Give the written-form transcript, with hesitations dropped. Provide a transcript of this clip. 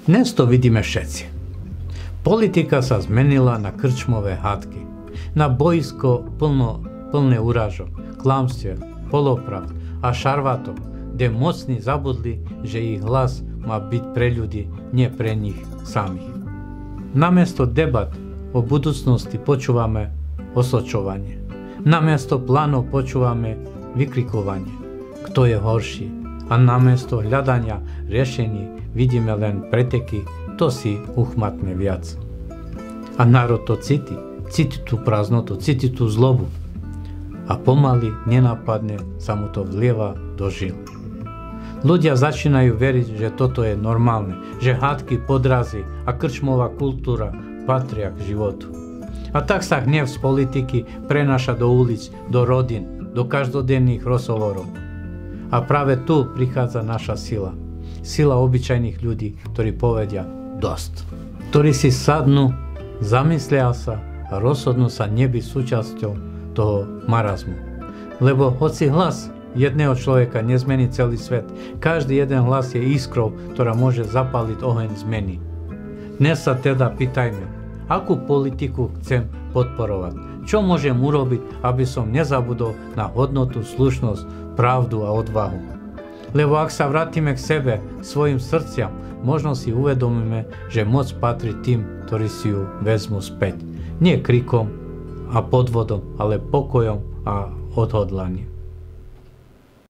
Dnes to vidíme všetci. Politika sa zmenila na krčmové hádky, na boisko plné urážok, klamstiev, polopravd a šarvátov, kde mocní zabudli, že ich hlas má byť pre ľudí, nie pre nich samých. Namiesto debat o budúcnosti počúvame osočovanie. Namiesto plánov počúvame vykrikovanie, kto je horší. A namiesto hľadania riešení vidíme len preteky, kto si uchmatne viac. A národ to cíti tú prázdnotu, cíti tú zlobu. A pomaly, nenápadne sa mu to vlieva do žil. Ľudia začínajú veriť, že toto je normálne, že hádky, podrazy a krčmová kultúra patria k životu. A tak sa hnev z politiky prenáša do ulic, do rodín, do každodenných rozhovorov. A práve tu prichádza naša sila. Sila obyčajných ľudí, ktorí povedia dosť. Ktorí si sadnú, zamyslia sa a rozhodnú sa nebyť súčasťou toho marazmu. Lebo hoci hlas jedného človeka nezmení celý svet, každý jeden hlas je iskrou, ktorá môže zapáliť oheň zmeny. Dnes sa teda pýtajme, akú politiku chcem podporovať? Čo môžem urobiť, aby som nezabudol na hodnotu, slušnosť, pravdu a odvahu? Lebo ak sa vrátime k sebe, svojim srdciam, možno si uvedomíme, že moc patrí tým, ktorí si ju vezmú späť. Nie krikom a podvodom, ale pokojom a odhodlaním.